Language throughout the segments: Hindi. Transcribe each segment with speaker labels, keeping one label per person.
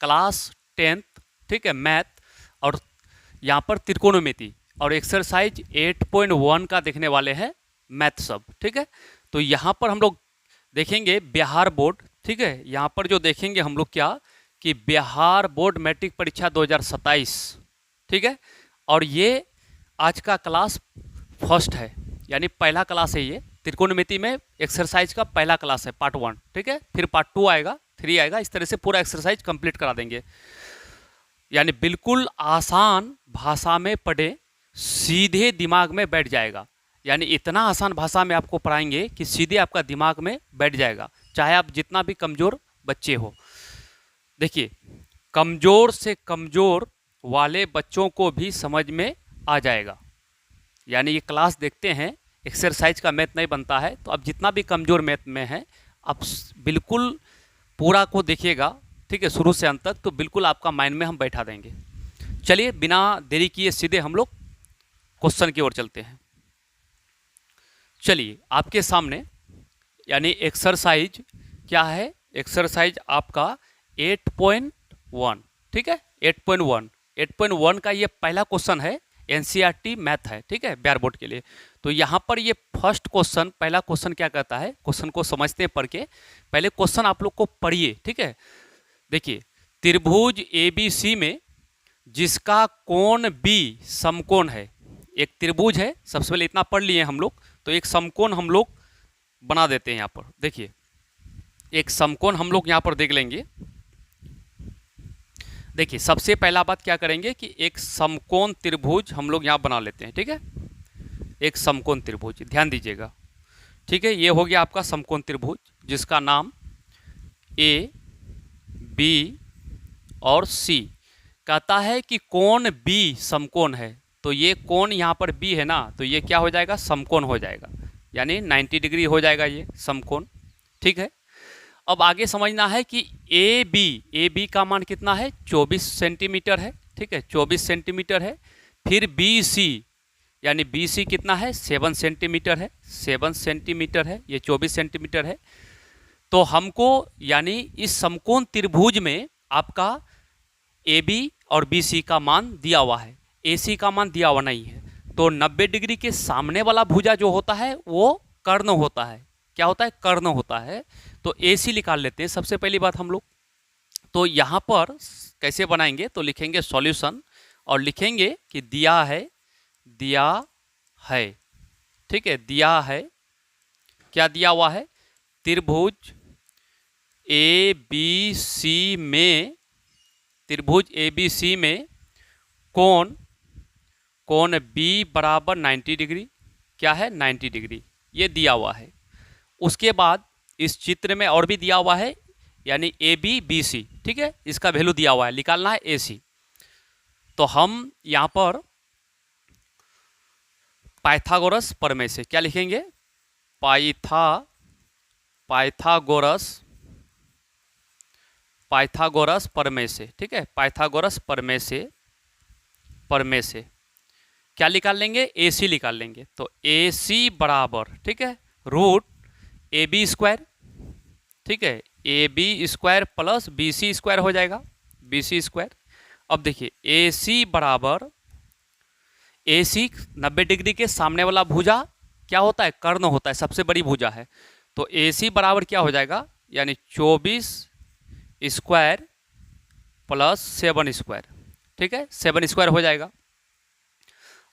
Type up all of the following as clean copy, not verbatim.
Speaker 1: क्लास 10th, ठीक है, मैथ, और यहाँ पर त्रिकोणमिति और एक्सरसाइज 8.1 का देखने वाले हैं मैथ सब, ठीक है। तो यहाँ पर हम लोग देखेंगे बिहार बोर्ड, ठीक है, यहाँ पर जो देखेंगे हम लोग क्या कि बिहार बोर्ड मैट्रिक परीक्षा 2027, ठीक है, और ये आज का क्लास फर्स्ट है, यानी पहला क्लास है ये त्रिकोणमिति में, एक्सरसाइज का पहला क्लास है, पार्ट 1, ठीक है, फिर पार्ट 2 आएगा, 3 आएगा, इस तरह से पूरा एक्सरसाइज कंप्लीट करा देंगे। यानी बिल्कुल आसान भाषा में पढ़े, सीधे दिमाग में बैठ जाएगा, यानी इतना आसान भाषा में आपको पढ़ाएंगे कि सीधे आपका दिमाग में बैठ जाएगा, चाहे आप जितना भी कमज़ोर बच्चे हो। देखिए, कमज़ोर से कमज़ोर वाले बच्चों को भी समझ में आ जाएगा। यानी ये क्लास देखते हैं, एक्सरसाइज का मैथ नहीं बनता है, तो अब जितना भी कमज़ोर मैथ में है आप बिल्कुल पूरा को देखिएगा, ठीक है, शुरू से अंत तक, तो बिल्कुल आपका माइंड में हम बैठा देंगे। चलिए बिना देरी किए सीधे हम लोग क्वेश्चन की ओर चलते हैं। चलिए आपके सामने यानी एक्सरसाइज क्या है, एक्सरसाइज आपका 8.1, ठीक है, 8.1 का ये पहला क्वेश्चन है, एनसीईआरटी मैथ है, ठीक है, बिहार बोर्ड के लिए। तो यहाँ पर ये फर्स्ट क्वेश्चन, पहला क्वेश्चन क्या कहता है, क्वेश्चन को समझते हैं पढ़ के, पहले क्वेश्चन आप लोग को पढ़िए, ठीक है। देखिए, त्रिभुज ABC में जिसका कोण B समकोण है, एक त्रिभुज है, सबसे पहले इतना पढ़ लिए हम लोग, तो एक समकोण हम लोग बना देते हैं यहाँ पर। देखिए, एक समकोण हम लोग यहाँ पर देख लेंगे। देखिए, सबसे पहला बात क्या करेंगे कि एक समकोण त्रिभुज हम लोग यहाँ बना लेते हैं, ठीक है, एक समकोण त्रिभुज, ध्यान दीजिएगा, ठीक है। ये हो गया आपका समकोण त्रिभुज जिसका नाम A, B और C। कहता है कि कोण B समकोण है, तो ये कोण यहाँ पर B है ना, तो ये क्या हो जाएगा, समकोण हो जाएगा, यानी 90 डिग्री हो जाएगा ये समकोण, ठीक है। अब आगे समझना है कि ए बी का मान कितना है, 24 सेंटीमीटर है, ठीक है, 24 सेंटीमीटर है। फिर BC यानी BC कितना है, 7 सेंटीमीटर है, 7 सेंटीमीटर है, ये 24 सेंटीमीटर है। तो हमको यानी इस समकोण त्रिभुज में आपका AB और BC का मान दिया हुआ है, AC का मान दिया हुआ नहीं है। तो 90 डिग्री के सामने वाला भुजा जो होता है वो कर्ण होता है, क्या होता है, कर्ण होता है। तो AC निकाल लेते हैं सबसे पहली बात हम लोग। तो यहाँ पर कैसे बनाएंगे, तो लिखेंगे सॉल्यूशन और लिखेंगे कि दिया है, ठीक है, दिया है, क्या दिया हुआ है, त्रिभुज ABC में, त्रिभुज ABC में कोण B बराबर 90 डिग्री, क्या है, 90 डिग्री, ये दिया हुआ है। उसके बाद इस चित्र में और भी दिया हुआ है, यानी AB BC, ठीक है, इसका वैल्यू दिया हुआ है, निकालना है AC। तो हम यहाँ पर पाइथागोरस प्रमेय से क्या लिखेंगे, पाइथागोरस प्रमेय से, ठीक है, पाइथागोरस प्रमेय से क्या निकाल लेंगे, AC निकाल लेंगे। तो AC बराबर, ठीक है, रूट AB स्क्वायर, ठीक है, AB square plus BC square हो जाएगा, BC स्क्वायर। अब देखिए, AC बराबर, AC 90 डिग्री के सामने वाला भुजा क्या होता है, कर्ण होता है, सबसे बड़ी भुजा है। तो AC बराबर क्या हो जाएगा, यानी 24 स्क्वायर प्लस 7 स्क्वायर, ठीक है, 7 स्क्वायर हो जाएगा।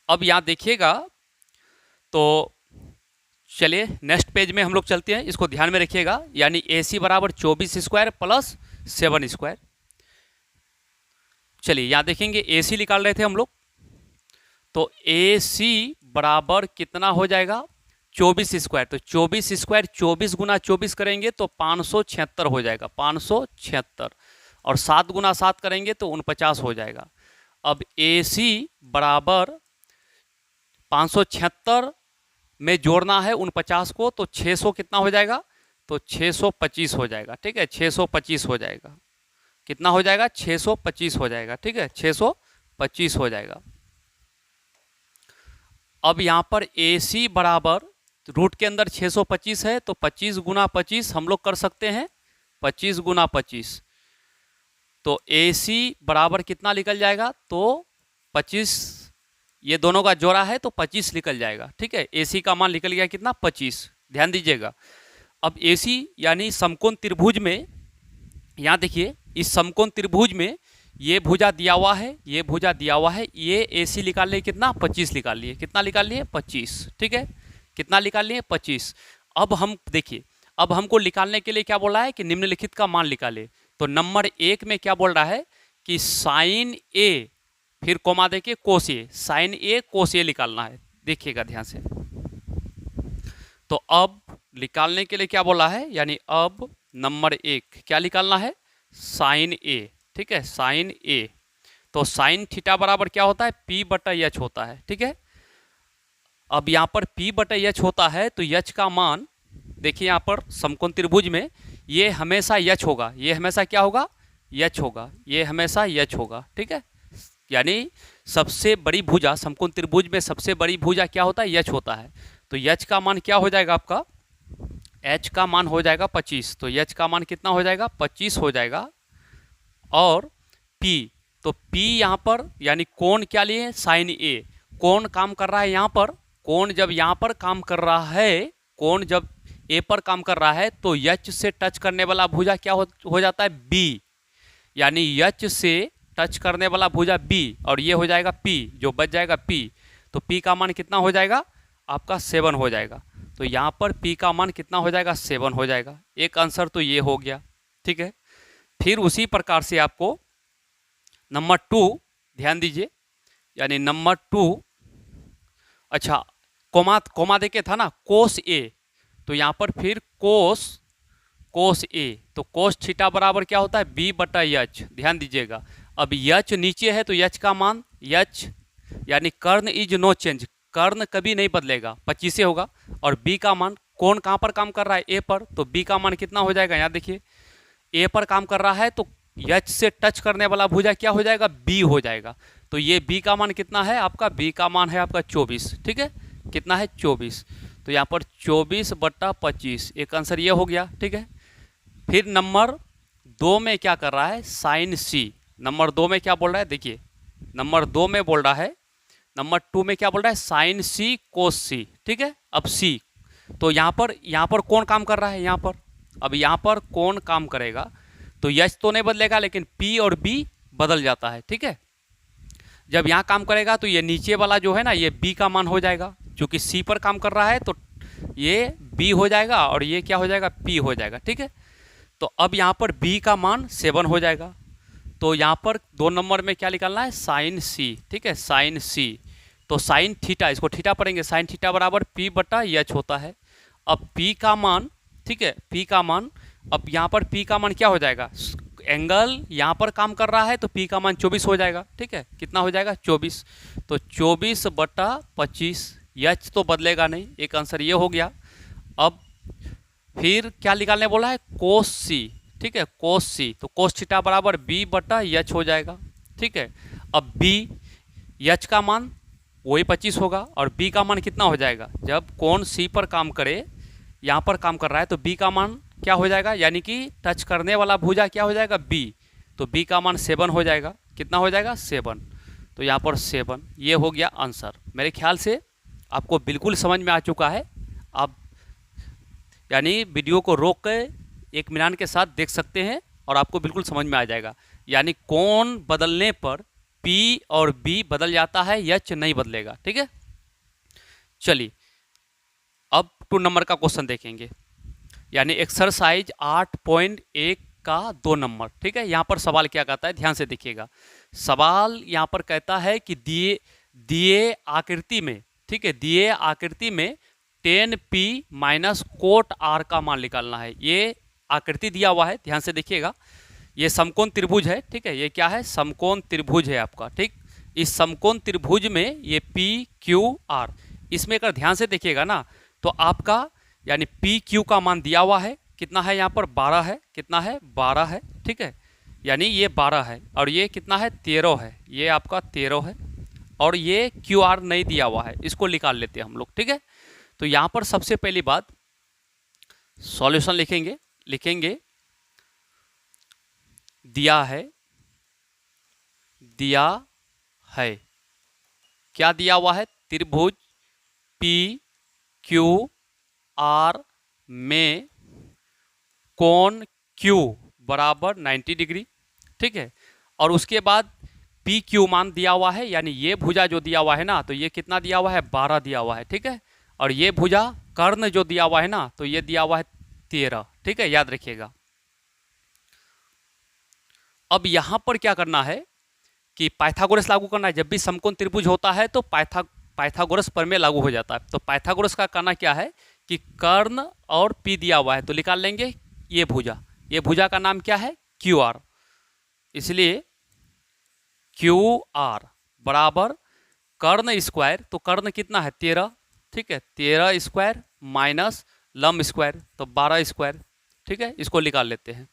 Speaker 1: अब यहाँ देखिएगा, तो चलिए नेक्स्ट पेज में हम लोग चलते हैं, इसको ध्यान में रखिएगा, यानी AC बराबर 24 स्क्वायर प्लस 7 स्क्वायर। चलिए यहाँ देखेंगे AC निकाल रहे थे हम लोग, तो AC बराबर कितना हो जाएगा, 24 स्क्वायर, तो 24 स्क्वायर 24 गुना 24 करेंगे तो 576 हो जाएगा, 576, और 7 गुना 7 करेंगे तो 49 हो जाएगा। अब AC बराबर 576 में जोड़ना है 49 को, तो 600 कितना हो जाएगा, तो 625 हो जाएगा, ठीक है, 625 हो जाएगा, कितना हो जाएगा, 625 हो जाएगा, ठीक है, 625 हो जाएगा। अब यहाँ पर AC बराबर रूट के अंदर 625 है, तो 25 गुना 25 हम लोग कर सकते हैं, 25 गुना 25, तो AC बराबर कितना निकल जाएगा, तो 25, ये दोनों का जोड़ा है तो 25 निकल जाएगा। ठीक है, AC का मान निकल गया कितना, 25। ध्यान दीजिएगा। अब AC यानी समकोण त्रिभुज में, यहाँ देखिए इस समकोण त्रिभुज में ये भुजा दिया हुआ है, ये भुजा दिया हुआ है, ये AC निकाल लिए कितना, 25 निकाल लिए। कितना निकाल लिए, 25। ठीक है, कितना निकाल लिए, 25। अब हम देखिए, अब हमको निकालने के लिए क्या बोला है कि निम्नलिखित का मान निकाले। तो नंबर 1 में क्या बोल रहा है कि साइन A, फिर कोमा देके cos A, sine A cos A निकालना है। देखिएगा ध्यान से। तो अब निकालने के लिए क्या बोला है, यानी अब नंबर 1 क्या निकालना है, साइन A। ठीक है, साइन A। तो साइन थीटा बराबर क्या होता है, P/H होता है। ठीक है, अब यहाँ पर P/H होता है तो H का मान देखिए, यहाँ पर समकोण त्रिभुज में ये हमेशा H होगा, ये हमेशा क्या होगा, H होगा, ये हमेशा H होगा। ठीक है, यानी सबसे बड़ी भुजा, समकोण त्रिभुज में सबसे बड़ी भुजा क्या होता है, H होता है। तो H का मान क्या हो जाएगा आपका, H का मान हो जाएगा 25। तो H का मान कितना हो जाएगा, 25 हो जाएगा। और P, तो P यहाँ पर यानी कोण क्या लिए, साइन A। कोण काम कर रहा है यहाँ पर, कोण जब यहाँ पर काम कर रहा है, कोण जब A पर काम कर रहा है तो H से टच करने वाला भुजा क्या हो जाता है, B। यानी H से टच करने वाला भुजा B, और ये हो जाएगा P, जो बच जाएगा P। तो P का मान कितना हो जाएगा आपका, 7 हो जाएगा। तो यहाँ पर P का मान कितना हो जाएगा, 7 हो जाएगा। एक आंसर तो ये हो गया। ठीक है, फिर उसी प्रकार से आपको नंबर 2 ध्यान दीजिए, यानी नंबर 2, अच्छा कोमा देके था ना, कोस A, तो यहाँ पर फिर कोस A, तो कोस थीटा बराबर क्या होता है, B/H। ध्यान दीजिएगा। अब H नीचे है तो H का मान, H यानी कर्ण इज नो चेंज, कर्ण कभी नहीं बदलेगा, 25 से होगा। और B का मान, कौन कहाँ पर काम कर रहा है, A पर, तो B का मान कितना हो जाएगा, यहाँ देखिए A पर काम कर रहा है तो H से टच करने वाला भुजा क्या हो जाएगा, B हो जाएगा। तो ये B का मान कितना है आपका, B का मान है आपका 24। ठीक है, कितना है, 24। तो यहाँ पर 24/25, एक आंसर ये हो गया। ठीक है, फिर नंबर 2 में क्या कर रहा है, साइन C। नंबर 2 में क्या बोल रहा है, देखिए नंबर 2 में बोल रहा है, नंबर 2 में क्या बोल रहा है, साइन C कोस C। ठीक है, अब C, तो यहाँ पर कौन काम कर रहा है, यहाँ पर, अब यहाँ पर कौन काम करेगा, तो H तो नहीं बदलेगा लेकिन P और B बदल जाता है। ठीक है, जब यहाँ काम करेगा तो ये नीचे वाला जो है ना, ये B का मान हो जाएगा, क्योंकि C पर काम कर रहा है तो ये B हो जाएगा और ये क्या हो जाएगा, P हो जाएगा। ठीक है, तो अब यहाँ पर B का मान 7 हो जाएगा। तो यहाँ पर 2 नंबर में क्या निकालना है, साइन C। ठीक है, साइन C, तो साइन थीटा, इसको थीटा पढ़ेंगे, साइन थीटा बराबर P/H होता है। अब P का मान, ठीक है, P का मान, अब यहाँ पर P का मान क्या हो जाएगा, एंगल यहाँ पर काम कर रहा है तो P का मान 24 हो जाएगा। ठीक है, कितना हो जाएगा, 24। तो 24/25, H तो बदलेगा नहीं, एक आंसर ये हो गया। अब फिर क्या निकालने बोला है, कोस C। ठीक है, कोस C, तो कोस थीटा बराबर B/H हो जाएगा। ठीक है, अब B, H का मान वही 25 होगा और B का मान कितना हो जाएगा, जब कोण C पर काम करे, यहाँ पर काम कर रहा है तो B का मान क्या हो जाएगा, यानी कि टच करने वाला भुजा क्या हो जाएगा, B। तो B का मान 7 हो जाएगा। कितना हो जाएगा, 7। तो यहाँ पर 7, ये हो गया आंसर। मेरे ख्याल से आपको बिल्कुल समझ में आ चुका है। आप यानी वीडियो को रोक कर एक मिनट के साथ देख सकते हैं और आपको बिल्कुल समझ में आ जाएगा। यानी कोण बदलने पर P और B बदल जाता है, H नहीं बदलेगा। ठीक है, चलिए अब 2 नंबर का क्वेश्चन देखेंगे, यानी एक्सरसाइज 8.1 का 2 नंबर। ठीक है, यहाँ पर सवाल क्या कहता है, ध्यान से देखिएगा। सवाल यहाँ पर कहता है कि दिए आकृति में, ठीक है, दिए आकृति में 10P माइनस कोट R का मान निकालना है। ये आकृति दिया हुआ है, ध्यान से देखिएगा। ये समकोण त्रिभुज है। ठीक है, ये क्या है, समकोण त्रिभुज है आपका। ठीक, इस समकोण त्रिभुज में ये PQR, इसमें अगर ध्यान से देखिएगा ना तो आपका यानी PQ का मान दिया हुआ है, कितना है यहाँ पर, 12 है। कितना है, 12 है। ठीक है, यानी ये 12 है और ये कितना है, 13 है। ये आपका 13 है और ये QR नहीं दिया हुआ है, इसको निकाल लेते हैं हम लोग। ठीक है, तो यहाँ पर सबसे पहली बात सॉल्यूशन लिखेंगे। दिया है दिया है। क्या दिया हुआ है? त्रिभुज पी क्यू आर में कोण क्यू बराबर 90 डिग्री, ठीक है। और उसके बाद पी क्यू मान दिया हुआ है, यानी ये भुजा जो दिया हुआ है ना, तो ये कितना दिया हुआ है? 12 दिया हुआ है, ठीक है। और ये भुजा कर्ण जो दिया हुआ है ना, तो ये दिया हुआ है 13, ठीक है, याद रखिएगा। अब यहां पर क्या करना है कि पाइथागोरस लागू करना है। जब भी समकोण त्रिभुज होता है तो पाइथागोरस प्रमेय लागू हो जाता है। तो पाइथागोरस का करना क्या है कि कर्ण और पी दिया हुआ है, तो निकाल लेंगे ये भुजा का नाम क्या है? Q R. इसलिए क्यू आर बराबर कर्ण स्क्वायर, तो कर्ण कितना है? 13, ठीक है। 13 स्क्वायर माइनस लंब स्क्वायर, तो 12 स्क्वायर, ठीक है। इसको निकाल लेते हैं।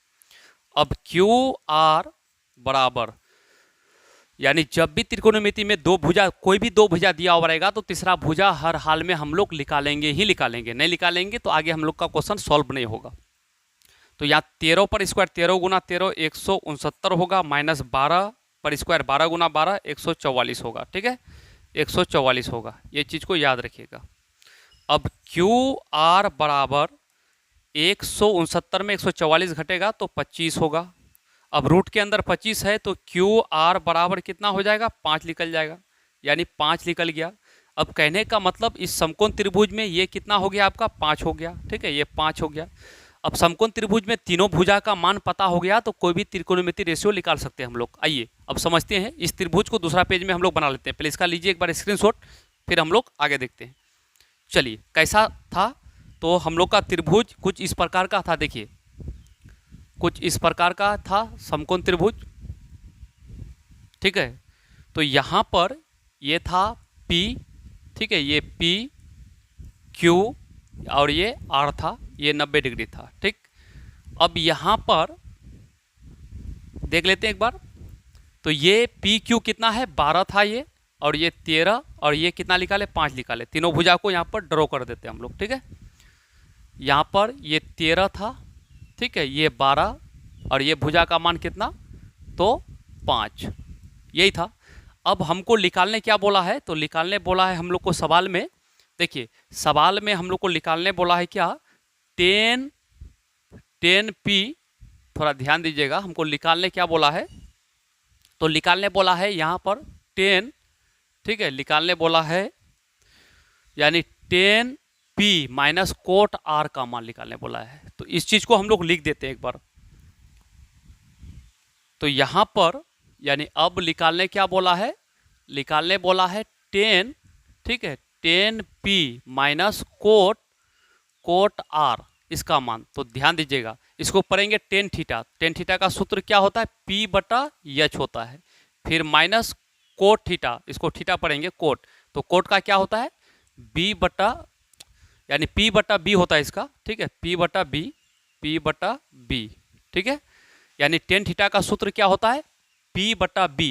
Speaker 1: अब क्यू आर बराबर, यानी जब भी त्रिकोणमिति में कोई भी दो भुजा दिया हुआ रहेगा तो तीसरा भुजा हर हाल में हम लोग निकालेंगे ही निकालेंगे, नहीं निकालेंगे तो आगे हम लोग का क्वेश्चन सॉल्व नहीं होगा। तो यहाँ 13 पर स्क्वायर 13 गुना 13 169 होगा, माइनस 12 पर स्क्वायर 12 गुना 12 144 होगा, ठीक है, 144 होगा। ये चीज़ को याद रखिएगा। अब क्यू आर बराबर 169 में 144 घटेगा तो 25 होगा। अब रूट के अंदर 25 है तो क्यू आर बराबर कितना हो जाएगा? 5 निकल जाएगा, यानी 5 निकल गया। अब कहने का मतलब इस समकोण त्रिभुज में ये कितना हो गया? आपका 5 हो गया, ठीक है, ये 5 हो गया। अब समकोण त्रिभुज में तीनों भुजा का मान पता हो गया तो कोई भी त्रिकोणमिति रेशियो निकाल सकते हैं हम लोग। आइए अब समझते हैं। इस त्रिभुज को दूसरा पेज में हम लोग बना लेते हैं। पहले इसका लीजिए एक बार स्क्रीनशॉट, फिर हम लोग आगे देखते हैं। चलिए कैसा था? तो हम लोग का त्रिभुज कुछ इस प्रकार का था। देखिए कुछ इस प्रकार का था समकोण त्रिभुज, ठीक है। तो यहाँ पर ये था P, ठीक है, ये P Q और ये R था, ये 90 डिग्री था, ठीक। अब यहाँ पर देख लेते हैं एक बार। तो ये पी क्यू कितना है? 12 था ये, और ये 13, और ये कितना निकाले? 5 निकाले। तीनों भुजा को यहाँ पर ड्रॉ कर देते हैं हम लोग, ठीक है। यहाँ पर ये 13 था, ठीक है, ये 12, और ये भुजा का मान कितना? तो 5, यही था। अब हमको निकालने क्या बोला है? तो निकालने बोला है हम लोग को सवाल में। देखिए सवाल में हम लोग को निकालने बोला है क्या? 10 पी, थोड़ा ध्यान दीजिएगा। हमको निकालने क्या बोला है? तो निकालने बोला है यहाँ पर 10, ठीक है, निकालने बोला है, यानी 10 पी माइनस कोट आर का मान निकालने बोला है। तो इस चीज को हम लोग लिख देते हैं एक बार। तो यहाँ पर यानी अब निकालने क्या बोला है? निकालने बोला है 10, ठीक है, 10 पी माइनस कोट आर, इसका मान। तो ध्यान दीजिएगा, इसको पढ़ेंगे टेन थीटा। टेन थीटा का सूत्र क्या होता है? P बटा एच होता है। फिर माइनस कोट थीटा, इसको थीटा पढ़ेंगे कोट, तो कोट का क्या होता है? B बटा, यानी P बटा B होता है इसका, ठीक है, P बटा B, ठीक है। यानी टेन थीटा का सूत्र क्या होता है? P बटा B,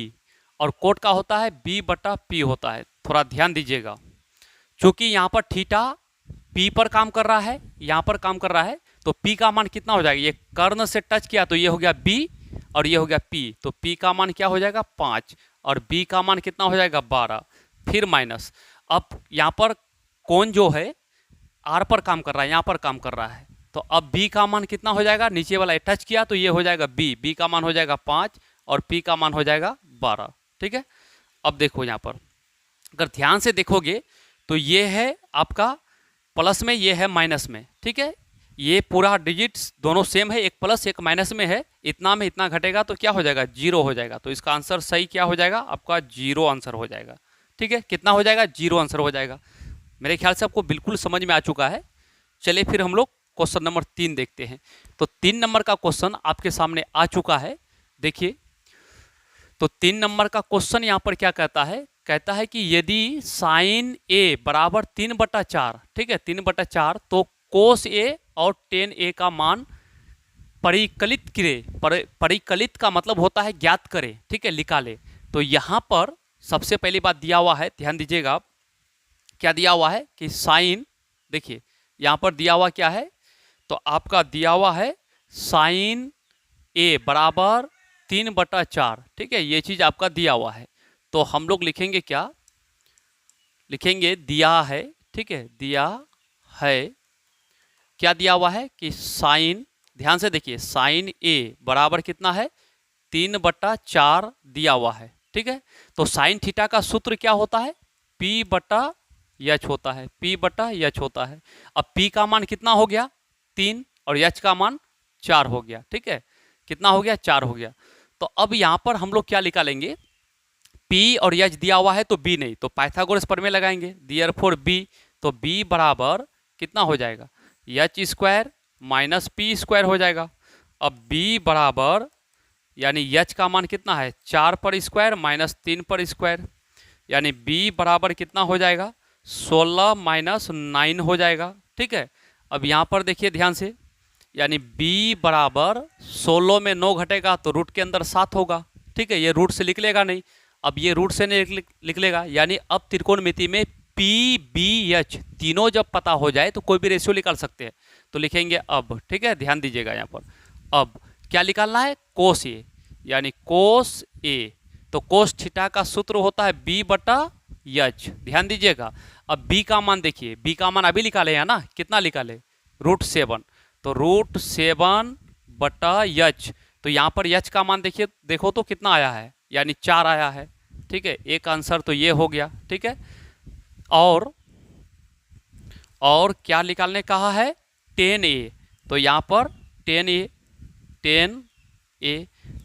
Speaker 1: और कोट का होता है B बटा P होता है। थोड़ा ध्यान दीजिएगा, क्योंकि यहाँ पर थीटा P पर काम कर रहा है, यहाँ पर काम कर रहा है, तो P का मान कितना हो जाएगा? ये कर्ण से टच किया तो ये हो गया B, और ये हो गया P, तो P का मान क्या हो जाएगा? 5, और B का मान कितना हो जाएगा? 12, फिर माइनस। अब यहाँ पर कोण जो है R पर काम कर रहा है, यहाँ पर काम कर रहा है, तो अब B का मान कितना हो जाएगा? नीचे वाला टच किया तो ये हो जाएगा B का मान हो जाएगा 5, और P का मान हो जाएगा 12, ठीक है। अब देखो यहाँ पर अगर ध्यान से देखोगे तो ये है आपका प्लस में, ये है माइनस में, ठीक है। ये पूरा डिजिट्स दोनों सेम है, एक प्लस एक माइनस में है। इतना में इतना घटेगा तो क्या हो जाएगा? 0 हो जाएगा। तो इसका आंसर सही क्या हो जाएगा? आपका 0 आंसर हो जाएगा, ठीक है। कितना हो जाएगा? 0 आंसर हो जाएगा। मेरे ख्याल से आपको बिल्कुल समझ में आ चुका है। चलिए फिर हम लोग क्वेश्चन नंबर 3 देखते हैं। तो 3 नंबर का क्वेश्चन आपके सामने आ चुका है। देखिए तो 3 नंबर का क्वेश्चन यहाँ पर क्या कहता है? कहता है कि यदि साइन ए बराबर 3/4, ठीक है, 3/4, तो कोस ए और टेन ए का मान परिकलित करे। परिकलित का मतलब होता है ज्ञात करे, ठीक है, निकाले। तो यहाँ पर सबसे पहली बात दिया हुआ है, ध्यान दीजिएगा, क्या दिया हुआ है कि साइन, देखिए यहाँ पर दिया हुआ क्या है? तो आपका दिया हुआ है साइन ए बराबर 3/4, ठीक है, ये चीज़ आपका दिया हुआ है। तो हम लोग लिखेंगे क्या, लिखेंगे दिया है, ठीक है, दिया है, क्या दिया हुआ है कि साइन, ध्यान से देखिए, साइन ए बराबर कितना है, 3/4 दिया हुआ है, ठीक है। तो साइन थीटा का सूत्र क्या होता है, P/H होता है, P/H होता है। अब P का मान कितना हो गया, 3, और H का मान 4 हो गया, ठीक है, कितना हो गया, 4 हो गया। तो अब यहाँ पर हम लोग क्या निकालेंगे, P और H दिया हुआ है तो B नहीं, तो पाइथागोरस प्रमेय लगाएंगे, देयरफॉर B, तो B बराबर कितना हो जाएगा, H² माइनस P² हो जाएगा। अब B बराबर, यानी H का मान कितना है, 4/² माइनस 3/², यानी B बराबर कितना हो जाएगा, 16 माइनस 9 हो जाएगा, ठीक है। अब यहाँ पर देखिए ध्यान से, यानी B बराबर 16 में 9 घटेगा तो रूट के अंदर 7 होगा, ठीक है, ये रूट से निकलेगा नहीं। अब ये रूट से नहीं निकलेगा, यानी अब त्रिकोणमिति में PBH तीनों जब पता हो जाए तो कोई भी रेशियो निकाल सकते हैं। तो लिखेंगे अब, ठीक है, ध्यान दीजिएगा यहाँ पर, अब क्या निकालना है, कोस ए, यानी कोस ए, तो कोस थीटा का सूत्र होता है B/H, ध्यान दीजिएगा। अब B का मान देखिए, B का मान अभी निकाले है ना, कितना निकाले, √7, तो √7/H, तो यहाँ पर H का मान देखिए, देखो तो कितना आया है, यानी 4 आया है, ठीक है, एक आंसर तो ये हो गया, ठीक है। और क्या निकालने कहा है, 10A, तो यहाँ पर 10A,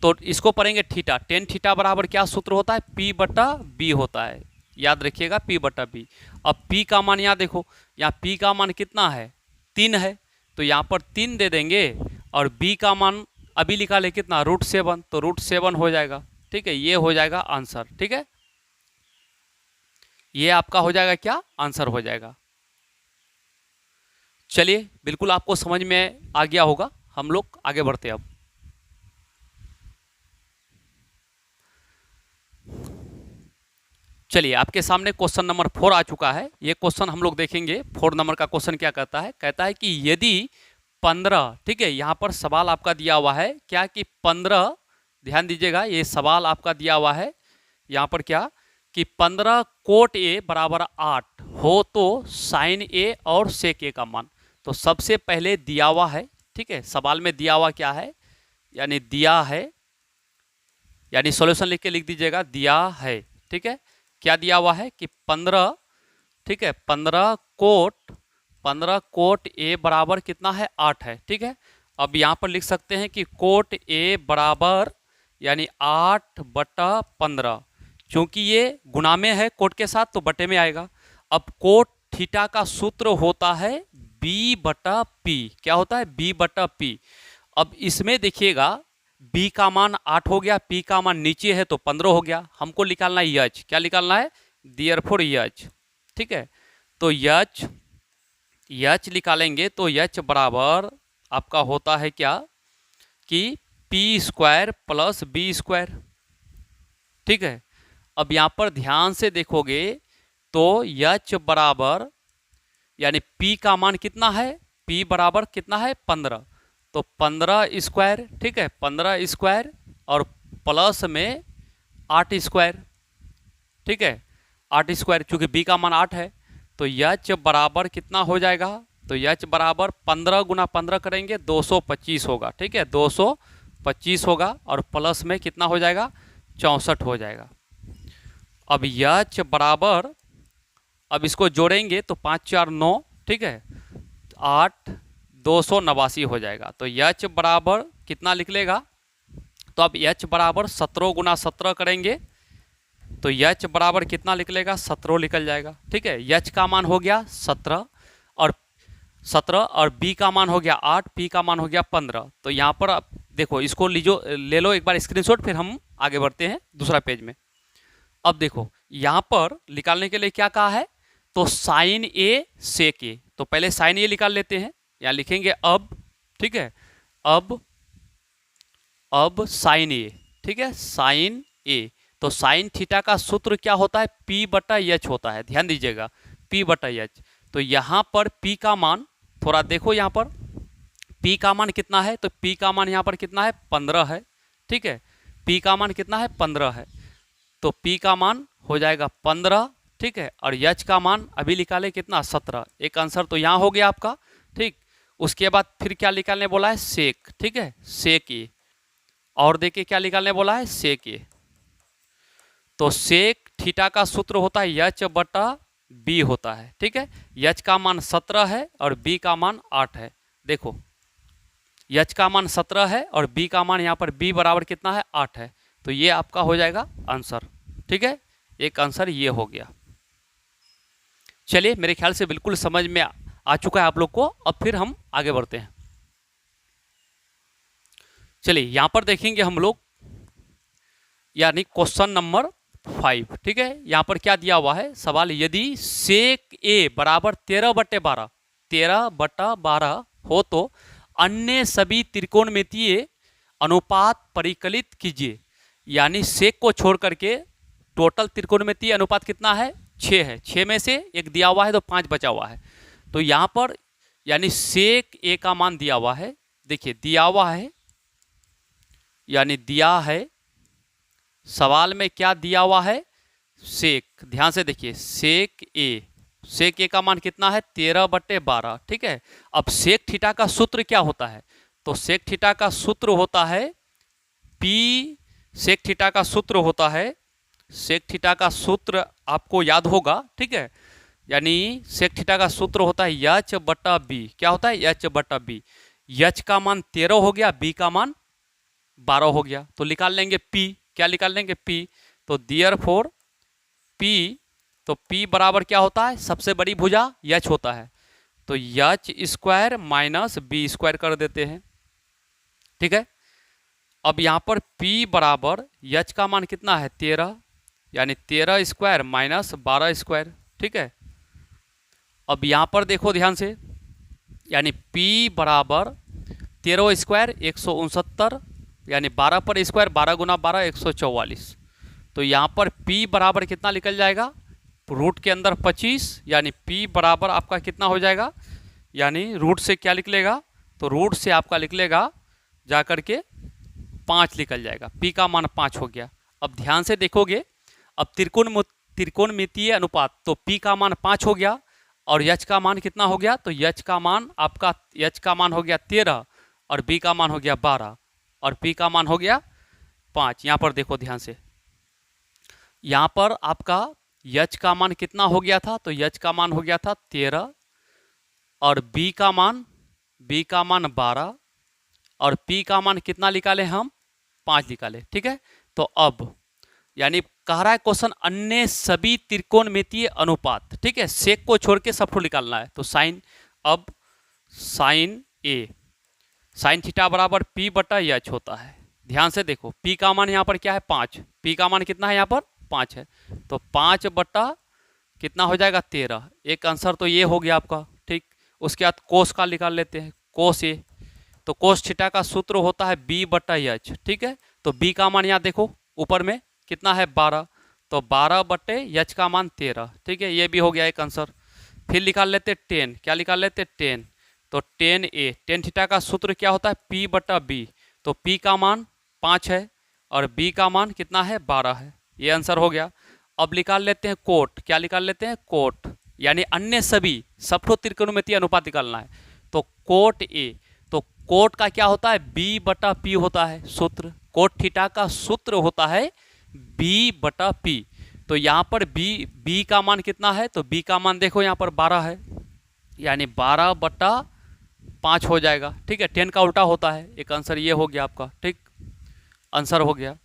Speaker 1: तो इसको पढ़ेंगे थीटा, टेन थीटा बराबर क्या सूत्र होता है, P/B होता है, याद रखिएगा, P/B। अब P का मान यहाँ देखो, यहाँ P का मान कितना है, 3 है, तो यहाँ पर 3 दे देंगे, और B का मान अभी निकाले कितना, √7, तो √7 हो जाएगा, ठीक है, ये हो जाएगा आंसर, ठीक है, ये आपका हो जाएगा क्या, आंसर हो जाएगा। चलिए, बिल्कुल आपको समझ में आ गया होगा, हम लोग आगे बढ़ते हैं अब। चलिए, आपके सामने क्वेश्चन नंबर 4 आ चुका है। ये क्वेश्चन हम लोग देखेंगे, 4 नंबर का क्वेश्चन क्या कहता है, कहता है कि यदि 15, ठीक है, यहाँ पर सवाल आपका दिया हुआ है क्या कि 15, ध्यान दीजिएगा, ये सवाल आपका दिया हुआ है यहाँ पर क्या कि 15 कोट ए बराबर 8 हो तो साइन ए और सेक ए का मान। तो सबसे पहले दिया हुआ है, ठीक है, सवाल में दिया हुआ क्या है, यानी दिया है, यानी सॉल्यूशन लिख के लिख दीजिएगा, दिया है, ठीक है, क्या दिया हुआ है कि 15, ठीक है, 15 कोट ए बराबर कितना है, 8 है, ठीक है। अब यहाँ पर लिख सकते हैं कि कोट ए बराबर, यानी 8/15, क्योंकि ये गुणा में है कोट के साथ तो बटे में आएगा। अब कोट थीटा का सूत्र होता है B/P, क्या होता है, B/P। अब इसमें देखिएगा, B का मान 8 हो गया, P का मान नीचे है तो 15 हो गया, हमको निकालना है H, क्या निकालना है, देयरफॉर H, ठीक है। तो H निकालेंगे तो H बराबर आपका होता है क्या कि P² + B², ठीक है। अब यहाँ पर ध्यान से देखोगे तो H बराबर, यानी P का मान कितना है, P बराबर कितना है, 15, तो 15², ठीक है, 15² और प्लस में 8², ठीक है, 8², चूंकि B का मान 8 है, तो H बराबर कितना हो जाएगा, तो H बराबर 15 × 15 करेंगे 225 होगा, ठीक है, 225 होगा, और प्लस में कितना हो जाएगा, 64 हो जाएगा। अब H बराबर, अब इसको जोड़ेंगे तो 5 4 9, ठीक है, 8 289 हो जाएगा। तो H बराबर कितना निकलेगा, तो अब H बराबर 17 × 17 करेंगे तो H बराबर कितना निकलेगा, 17 निकल जाएगा, ठीक है। H का मान हो गया 17 और B का मान हो गया 8, P का मान हो गया 15। तो यहाँ पर आप देखो, इसको ले लो एक बार स्क्रीनशॉट, फिर हम आगे बढ़ते हैं दूसरा पेज में। अब देखो यहाँ पर निकालने के लिए क्या कहा है, तो साइन ए सेक ए, तो पहले साइन ए निकाल लेते हैं, यहाँ लिखेंगे अब, ठीक है, अब साइन ए, ठीक है, साइन ए, तो साइन थीटा का सूत्र क्या होता है, P/H होता है, ध्यान दीजिएगा, P/H। तो यहाँ पर P का मान थोड़ा देखो, यहाँ पर P का मान कितना है, तो P का मान यहाँ पर कितना है, 15 है, ठीक है, P का मान कितना है 15 है, तो P का मान हो जाएगा 15, ठीक है। और H का मान अभी निकाले कितना 17, एक आंसर तो यहाँ हो गया आपका, ठीक। उसके बाद फिर क्या निकालने बोला है सेक, ठीक है, सेक ए। और देखिए क्या निकालने बोला है सेक ए, तो सेक थीटा का सूत्र होता है एच बटा बी होता है, ठीक है। एच का मान 17 है और बी का मान 8 है। देखो एच का मान 17 है और बी का मान यहाँ पर बी बराबर कितना है 8 है, तो ये आपका हो जाएगा आंसर, ठीक है। एक आंसर ये हो गया। चलिए मेरे ख्याल से बिल्कुल समझ में आ चुका है आप लोग को। अब फिर हम आगे बढ़ते हैं। चलिए यहाँ पर देखेंगे हम लोग, यानी क्वेश्चन नंबर 5, ठीक है। यहाँ पर क्या दिया हुआ है सवाल, यदि सेक ए बराबर 13/12 13/12 हो तो अन्य सभी त्रिकोणमितीय अनुपात परिकलित कीजिए। यानी सेक को छोड़ करके टोटल त्रिकोणमितीय अनुपात कितना है 6 है, 6 में से एक दिया हुआ है तो 5 बचा हुआ है। तो यहाँ पर यानी सेक ए का मान दिया हुआ है, देखिए दिया हुआ है, यानी दिया है सवाल में क्या दिया हुआ है सेक, ध्यान से देखिए सेक ए का मान कितना है 13/12, ठीक है। अब सेक थीटा का सूत्र क्या होता है, तो सेक थीटा का सूत्र होता है पी, सेक थीटा का सूत्र होता है, सेक थीटा का सूत्र आपको याद होगा, ठीक है। यानी सेक थीटा का सूत्र होता है एच बटा बी, क्या होता है एच बटा बी। एच का मान 13 हो गया, बी का मान 12 हो गया, तो निकाल लेंगे पी, क्या निकाल लेंगे पी, तो देयरफॉर पी, तो पी बराबर क्या होता है सबसे बड़ी भुजा एच होता है, तो H square minus B square कर देते हैं, ठीक है। अब यहाँ पर P बराबर एच का मान कितना है 13, यानी 13 स्क्वायर माइनस 12 स्क्वायर, ठीक है। अब यहाँ पर देखो ध्यान से, यानी P बराबर 13 स्क्वायर 169, यानी 12 पर स्क्वायर 12 गुना 12 144, तो यहाँ पर P बराबर कितना निकल जाएगा रूट के अंदर 25, यानी P बराबर आपका कितना हो जाएगा, यानी रूट से क्या निकलेगा, तो रूट से आपका निकलेगा जा कर के 5 निकल जाएगा, P का मान 5 हो गया। अब ध्यान से देखोगे, अब त्रिकोणमितीय अनुपात, तो P का मान 5 हो गया और H का मान कितना हो गया, तो H का मान आपका H का मान हो गया 13 और B का मान हो गया 12 और P का मान हो गया 5। यहाँ पर देखो ध्यान से, यहाँ पर आपका H का मान कितना हो गया था, तो H का मान हो गया था 13 और B का मान 12 और P का मान कितना निकाले हम 5 निकाले, ठीक है। तो अब यानी कह रहा है क्वेश्चन अन्य सभी त्रिकोणमितीय अनुपात, ठीक है, सेक को छोड़ के सबको निकालना है, तो साइन, अब साइन ए, साइन थीटा बराबर P बटा एच होता है। ध्यान से देखो P का मान यहाँ पर क्या है 5, P का मान कितना है यहाँ पर 5 है, तो 5 बटा कितना हो जाएगा 13, एक आंसर तो ये हो गया आपका, ठीक। उसके बाद कोस का निकाल लेते हैं, कोस ए, तो कोस थीटा का सूत्र होता है B बटा एच, ठीक है। तो B का मान यहाँ देखो ऊपर में कितना है 12, तो 12 बटे एच का मान 13, ठीक है, ये भी हो गया एक आंसर। फिर निकाल लेते 10, क्या निकाल लेते 10, तो 10 ए, टेन थीटा का सूत्र क्या होता है P बटा B, तो P का मान 5 है और B का मान कितना है 12 है, ये आंसर हो गया। अब निकाल लेते हैं कोट, क्या निकाल लेते हैं कोट, यानी अन्य सभी सबको त्रिकोणमितीय अनुपात निकालना है, तो कोट ए, तो कोट का क्या होता है B बटा P होता है सूत्र, कोट थीटा का सूत्र होता है B बटा P, तो यहाँ पर B का मान कितना है, तो B का मान देखो यहाँ पर 12 है, यानी 12 बटा 5 हो जाएगा, ठीक है। 10 का उल्टा होता है, एक आंसर ये हो गया आपका, ठीक, आंसर हो गया।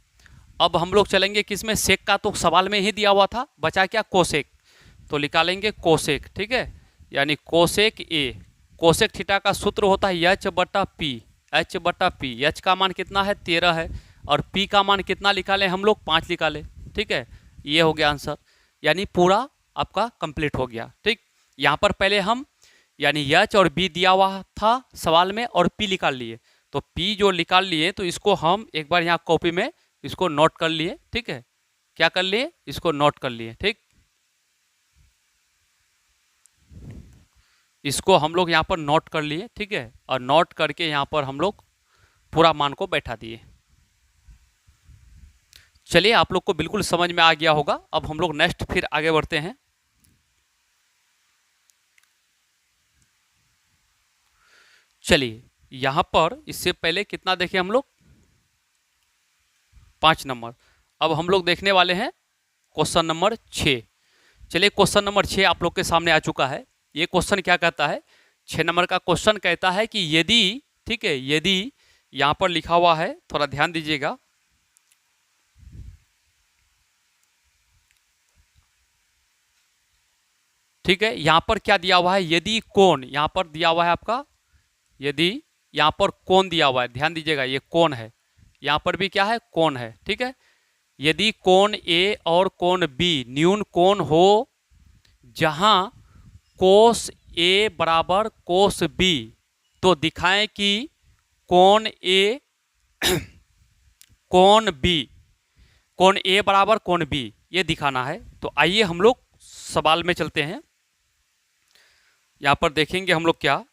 Speaker 1: अब हम लोग चलेंगे किसमें, सेक का तो सवाल में ही दिया हुआ था, बचा क्या कोसेक, तो निकालेंगे कोसेक, ठीक है, यानी कोसेक ए, कोसेक थीटा का सूत्र होता है एच बटा पी, एच बटा पी, एच का मान कितना है 13 है और पी का मान कितना निकाले हम लोग 5 निकाले, ठीक है, ये हो गया आंसर, यानी पूरा आपका कंप्लीट हो गया, ठीक। यहाँ पर पहले हम यानी एच और बी दिया हुआ था सवाल में और पी निकाल लिए, तो पी जो निकाल लिए तो इसको हम एक बार यहाँ कॉपी में इसको नोट कर लिए, ठीक है, क्या कर लिए इसको नोट कर लिए, ठीक, इसको हम लोग यहाँ पर नोट कर लिए, ठीक है, और नोट करके यहाँ पर हम लोग पूरा मान को बैठा दिए। चलिए, आप लोग को बिल्कुल समझ में आ गया होगा। अब हम लोग नेक्स्ट फिर आगे बढ़ते हैं। चलिए, यहां पर इससे पहले कितना देखे हम लोग, 5 नंबर। अब हम लोग देखने वाले हैं क्वेश्चन नंबर 6। चलिए, क्वेश्चन नंबर 6 आप लोग के सामने आ चुका है। ये क्वेश्चन क्या कहता है, 6 नंबर का क्वेश्चन कहता है कि यदि, ठीक है, यदि यहां पर लिखा हुआ है, थोड़ा ध्यान दीजिएगा। ठीक है, यहां पर क्या दिया हुआ है, यदि कोण, यहां पर दिया हुआ है आपका, यदि यहां पर कोण दिया हुआ है, ध्यान दीजिएगा, ये कोण है, यहां पर भी क्या है, कोण है। ठीक है, यदि कोण ए और कोण बी न्यून कोण हो, जहां कोस ए बराबर कोस बी, तो दिखाएं कि कोण ए कोण बी, कोण ए बराबर कोण बी, ये दिखाना है। तो आइए हम लोग सवाल में चलते हैं। यहां पर देखेंगे हम लोग क्या,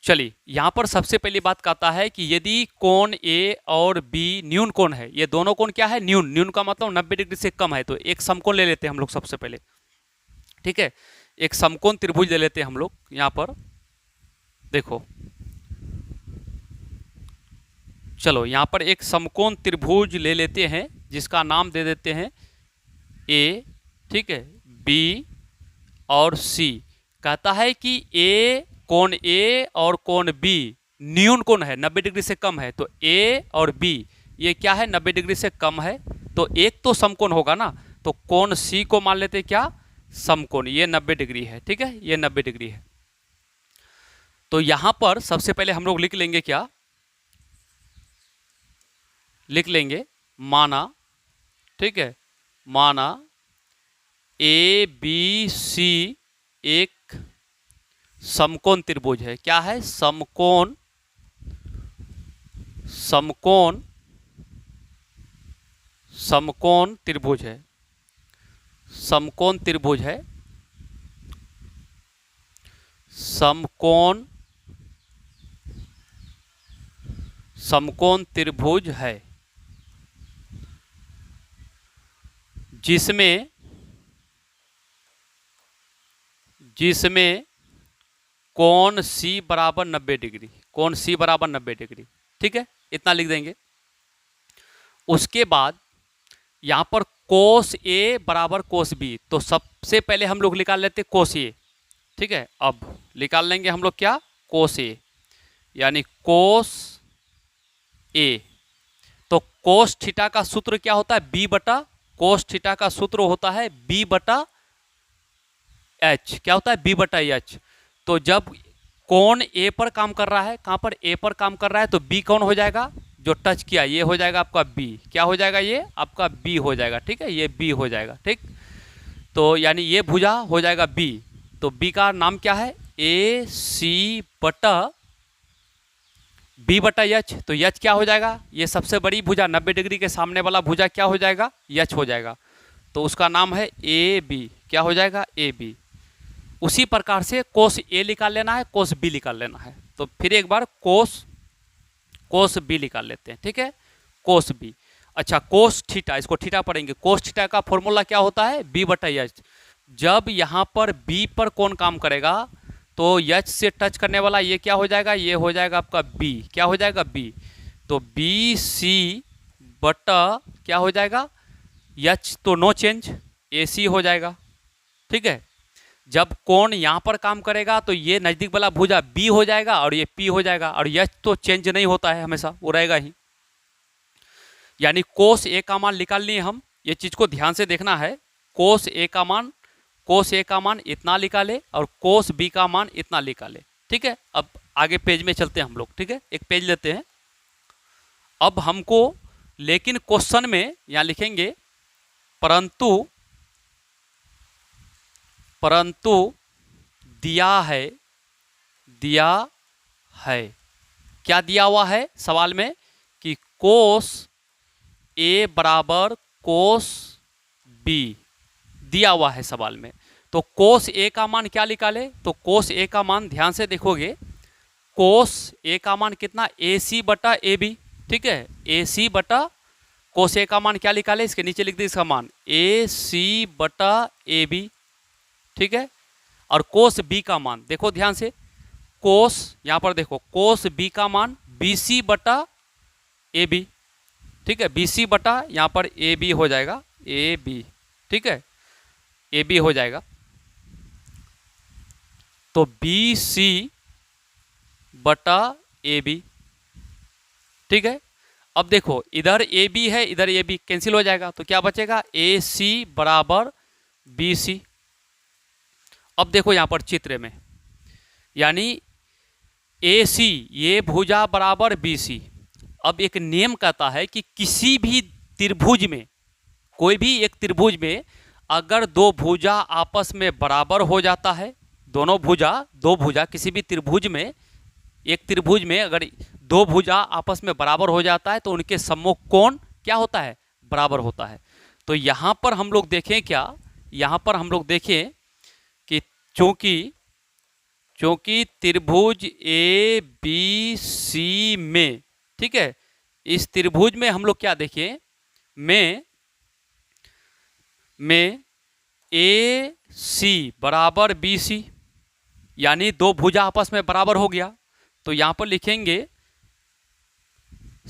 Speaker 1: चलिए, यहां पर सबसे पहली बात कहता है कि यदि कोण ए और बी न्यून कोण है, ये दोनों कोण क्या है, न्यून, न्यून का मतलब 90 डिग्री से कम है, तो एक समकोण ले लेते हैं हम लोग सबसे पहले। ठीक है, एक समकोण त्रिभुज ले लेते हैं हम लोग। यहां पर देखो, चलो यहां पर एक समकोण त्रिभुज ले लेते हैं, जिसका नाम दे देते हैं ए, ठीक है, बी और सी। कहता है कि ए, कोण ए और कोण बी न्यून कोण है, 90 डिग्री से कम है, तो ए और बी ये क्या है, 90 डिग्री से कम है, तो एक तो समकोण होगा ना, तो कोण सी को मान लेते क्या, समकोण, ये 90 डिग्री है। ठीक है, ये 90 डिग्री है। तो यहां पर सबसे पहले हम लोग लिख लेंगे क्या, लिख लेंगे माना, ठीक है, माना ए बी सी एक समकोण त्रिभुज है। क्या है, समकोण, समकोण, समकोण त्रिभुज है, समकोण त्रिभुज है, समकोण, समकोण त्रिभुज है, जिसमें, जिसमें कोण सी बराबर 90 डिग्री, कोण सी बराबर 90 डिग्री। ठीक है, इतना लिख देंगे। उसके बाद यहां पर कोस ए बराबर कोस बी, तो सबसे पहले हम लोग निकाल लेते कोस ए। ठीक है, अब निकाल लेंगे हम लोग क्या, कोस ए, यानी कोस ए। तो कोस थीटा का सूत्र क्या होता है, बी बटा, कोस थीटा का सूत्र होता है बी बटा एच। क्या होता है, बी बटा एच। तो जब कोण ए पर काम कर रहा है, कहां पर, ए पर काम कर रहा है, तो बी कौन हो जाएगा, जो टच किया ये हो जाएगा आपका बी। क्या हो जाएगा, ये आपका बी हो जाएगा। ठीक है, ये बी हो जाएगा। ठीक, तो यानी ये भुजा हो जाएगा बी। तो बी का नाम क्या है, ए सी बटा बी बटा एच। तो एच क्या हो जाएगा, ये सबसे बड़ी भुजा 90 डिग्री के सामने वाला भुजा क्या हो जाएगा, एच हो जाएगा। तो उसका नाम है ए बी। क्या हो जाएगा, ए बी। उसी प्रकार से कोस ए निकाल लेना है, कोस बी निकाल लेना है। तो फिर एक बार कोस, कोस बी निकाल लेते हैं। ठीक है, कोस बी। अच्छा, कोस थीटा, इसको थीटा पढ़ेंगे। कोस थीटा का फॉर्मूला क्या होता है, बी बटा एच। जब यहाँ पर बी पर कौन काम करेगा, तो एच से टच करने वाला ये क्या हो जाएगा, ये हो जाएगा आपका बी। क्या हो जाएगा, बी। तो बी सी बटा क्या हो जाएगा, एच तो नो चेंज, ए सी हो जाएगा। ठीक है, जब कोण यहाँ पर काम करेगा तो ये नज़दीक वाला भुजा बी हो जाएगा और ये पी हो जाएगा, और एच तो चेंज नहीं होता है, हमेशा वो रहेगा ही। यानी कोस ए का मान निकाल लिए हम, ये चीज़ को ध्यान से देखना है। कोस ए का मान, कोस ए का मान इतना निकाले और कोस बी का मान इतना निकाले। ठीक है, अब आगे पेज में चलते हैं हम लोग। ठीक है, एक पेज लेते हैं। अब हमको, लेकिन क्वेश्चन में यहाँ लिखेंगे परंतु, परंतु दिया है, दिया है, क्या दिया हुआ है सवाल में, कि कोस ए बराबर कोस बी दिया हुआ है सवाल में। तो कोस ए का मान क्या निकाले, तो कोस ए का मान ध्यान से देखोगे, कोस ए का मान कितना, ए सी बटा ए बी, ठीक है, ए सी बटा कोस ए का मान क्या निकाले, इसके नीचे लिख दी इसका मान ए सी बटा ए बी, ठीक है। और कोस बी का मान देखो ध्यान से, कोस यहाँ पर देखो कोस बी का मान बी सी बटा ए बी, ठीक है, बी सी बटा यहाँ पर ए बी हो जाएगा, ए बी, ठीक है, ए बी हो जाएगा। तो बी सी बटा ए बी, ठीक है। अब देखो इधर ए बी है, इधर ए बी कैंसिल हो जाएगा, तो क्या बचेगा, ए सी बराबर बी सी। अब देखो यहाँ पर चित्र में, यानी ए सी ये भुजा बराबर बी सी। अब एक नियम कहता है कि किसी भी त्रिभुज में, कोई भी एक त्रिभुज में अगर दो भुजा आपस में बराबर हो जाता है, दोनों भुजा, दो भुजा किसी भी त्रिभुज में, एक त्रिभुज में अगर दो भुजा आपस में बराबर हो जाता है तो उनके सम्मुख कोण क्या होता है, बराबर होता है। तो यहाँ पर हम लोग देखें क्या, यहाँ पर हम लोग देखें कि चूंकि त्रिभुज ए बी सी में, ठीक है, इस त्रिभुज में हम लोग क्या देखें, में ए सी बराबर बी सी, यानी दो भुजा आपस में बराबर हो गया। तो यहाँ पर लिखेंगे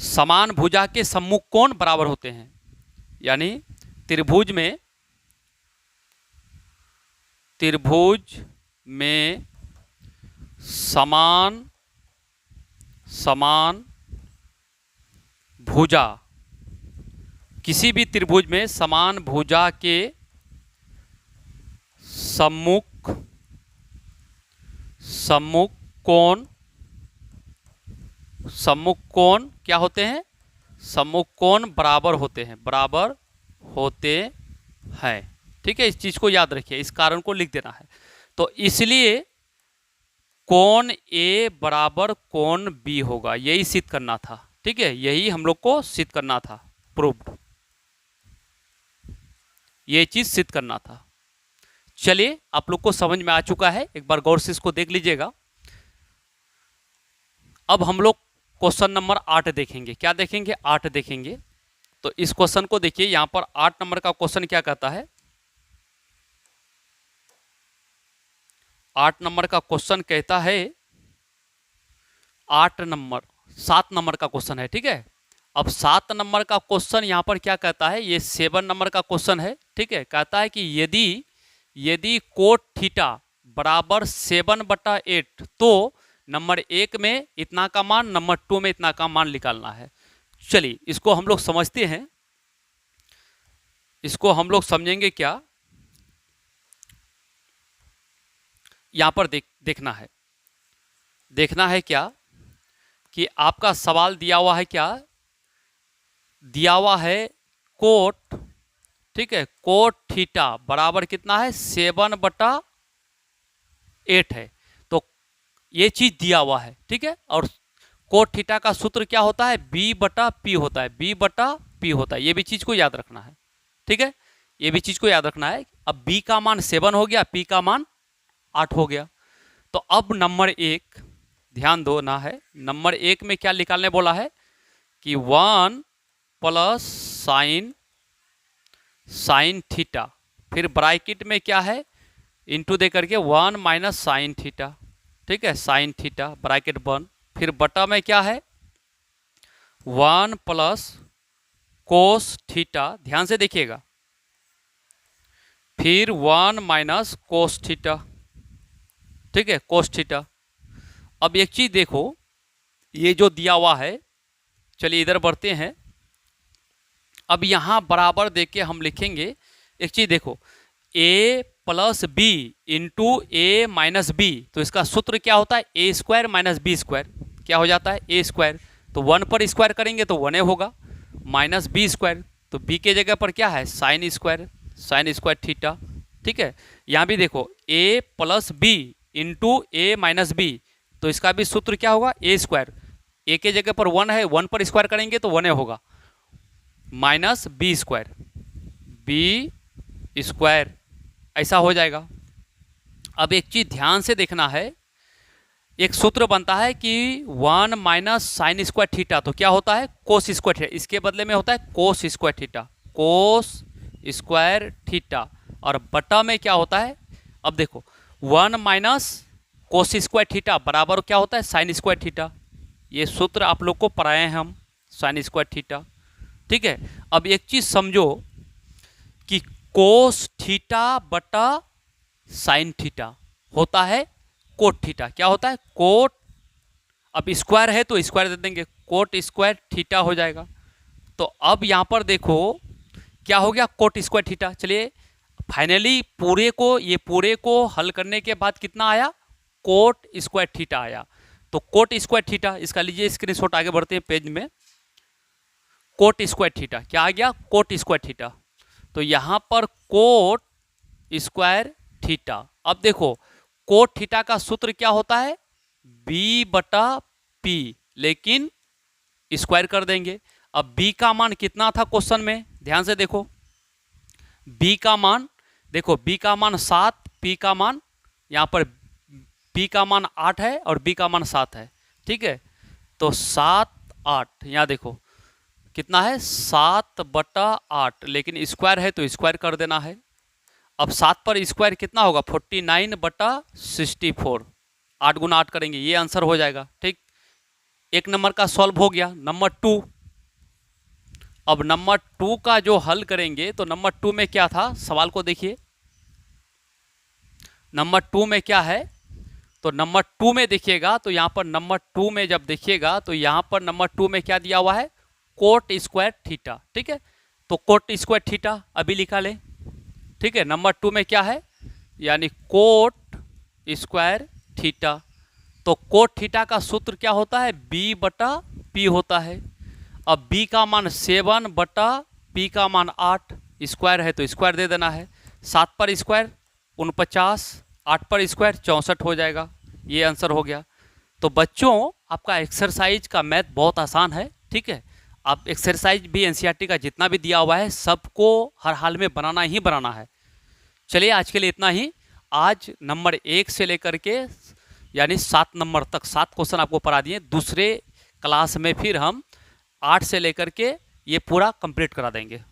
Speaker 1: समान भुजा के सम्मुख कोण बराबर होते हैं, यानी त्रिभुज में समान भुजा, किसी भी त्रिभुज में समान भुजा के सम्मुख कोण क्या होते हैं, सम्मुख कोण बराबर होते हैं, ठीक है। इस चीज को याद रखिए, इस कारण को लिख देना है। तो इसलिए कोण ए बराबर कोण बी होगा, यही सिद्ध करना था, ठीक है, यही हम लोग को सिद्ध करना था, प्रूव्ड, ये चीज सिद्ध करना था। चलिए आप लोग को समझ में आ चुका है, एक बार गौर से इसको देख लीजिएगा। अब हम लोग क्वेश्चन नंबर 8 देखेंगे, क्या देखेंगे, 8 देखेंगे। तो इस क्वेश्चन को देखिए, यहां पर 8 नंबर का क्वेश्चन क्या कहता है, 8 नंबर का क्वेश्चन कहता है, 7 नंबर का क्वेश्चन है, ठीक है। अब 7 नंबर का क्वेश्चन यहाँ पर क्या कहता है, ये 7 नंबर का क्वेश्चन है, ठीक है। कहता है कि यदि कोट थीटा बराबर 7/8 तो नंबर 1 में इतना का मान, नंबर 2 में इतना का मान निकालना है। चलिए इसको हम लोग समझते हैं, इसको हम लोग समझेंगे क्या, यहां पर देखना है क्या कि आपका सवाल दिया हुआ है, क्या दिया हुआ है, कोट, ठीक है, कोट थीटा बराबर कितना है, 7/8 है। तो ये चीज दिया हुआ है, ठीक है। और कोट थीटा का सूत्र क्या होता है, B/P होता है, B/P होता है, ये भी चीज को याद रखना है, ठीक है, ये भी चीज को याद रखना है। अब B का मान 7 हो गया, P का मान 8 हो गया। तो अब नंबर 1 ध्यान दो ना है, नंबर 1 में क्या निकालने बोला है कि 1 प्लस साइन थीटा, फिर ब्रैकेट में क्या है, इंटू दे करके 1 माइनस साइन थीटा, ठीक है, साइन थीटा ब्रैकेट बंद, फिर बटा में क्या है 1 प्लस कोस थीटा, ध्यान से देखिएगा, फिर 1 माइनस कोस थीटा, ठीक है, कोस थीटा। अब एक चीज देखो, ये जो दिया हुआ है, चलिए इधर बढ़ते हैं। अब यहां बराबर देके हम लिखेंगे, एक चीज देखो, a plus B into A minus B, तो इसका सूत्र क्या होता है, A square minus B square, क्या हो जाता है, ए स्क्वायर। तो 1 पर स्क्वायर करेंगे तो 1 होगा, माइनस बी स्क्वायर, तो बी के जगह पर क्या है, साइन स्क्वायर थीटा, ठीक है। यहाँ भी देखो a plus B into A minus B, तो इसका भी सूत्र क्या होगा, ए स्क्वायर, ए के जगह पर 1 है, 1 पर स्क्वायर करेंगे तो 1 होगा, माइनस बी स्क्वायर, ऐसा हो जाएगा, अब एक चीज ध्यान से देखना है, एक सूत्र बनता है कि 1 माइनस साइन स्क्वायर थीटा, तो क्या होता है कोस स्क्वायर थीटा, इसके बदले में होता है cos square theta, cos square theta, और बटा में क्या होता है, अब देखो 1 माइनस कोस स्क्वायर थीटा बराबर क्या होता है साइन स्क्वायर थीटा, ये सूत्र आप लोग को पढ़ाए हैं हम, साइन स्क्वायर थीटा। ठीक है, अब एक चीज समझो कि कोस थीटा बटा साइन थीटा होता है कोट थीटा, क्या होता है कोट, अब स्क्वायर है तो स्क्वायर दे देंगे, कोट स्क्वायर थीटा हो जाएगा। तो अब यहां पर देखो क्या हो गया कोट स्क्वायर थीटा। चलिए फाइनली पूरे को हल करने के बाद कितना आया, कोट स्क्वायर थीटा आया। तो कोट स्क्वायर थीटा, इसका लीजिए स्क्रीनशॉट, आगे बढ़ते हैं पेज में। कोट स्क्वायर थीटा क्या आ गया, कोट स्क्वायर थीटा। तो यहां पर कोट स्क्वायर थीटा, अब देखो कोट थीटा का सूत्र क्या होता है बी बटा पी, लेकिन स्क्वायर कर देंगे। अब बी का मान कितना था क्वेश्चन में, ध्यान से देखो, बी का मान देखो, बी का मान 7, पी का मान यहां पर पी का मान 8 है और बी का मान 7 है। ठीक है, तो 7 8 यहां देखो कितना है 7 बटा 8, लेकिन स्क्वायर है तो स्क्वायर कर देना है। अब 7 पर स्क्वायर कितना होगा 49 बटा 64, 8 गुना 8 करेंगे ये आंसर हो जाएगा। ठीक, एक नंबर का सॉल्व हो गया। नंबर 2, अब नंबर 2 का जो हल करेंगे तो नंबर 2 में क्या था, सवाल को देखिए, नंबर 2 में क्या है, तो नंबर 2 में देखिएगा तो यहां पर नंबर 2 में जब देखिएगा तो यहां पर नंबर 2 में क्या दिया हुआ है कोट स्क्वायर थीटा। ठीक है, तो कोट स्क्वायर थीटा अभी लिखा ले। ठीक है, नंबर 2 में क्या है यानी कोट स्क्वायर थीटा, तो कोट थीटा का सूत्र क्या होता है बी बटा पी होता है। अब बी का मान 7 बटा पी का मान 8, स्क्वायर है तो स्क्वायर दे देना है, 7 पर स्क्वायर 49, 8 पर स्क्वायर 64 हो जाएगा, ये आंसर हो गया। तो बच्चों आपका एक्सरसाइज का मैथ बहुत आसान है। ठीक है, आप एक्सरसाइज भी एनसीईआरटी का जितना भी दिया हुआ है सबको हर हाल में बनाना ही बनाना है। चलिए आज के लिए इतना ही। आज नंबर 1 से लेकर के यानी 7 नंबर तक 7 क्वेश्चन आपको पढ़ा दिए। दूसरे क्लास में फिर हम 8 से लेकर के ये पूरा कंप्लीट करा देंगे।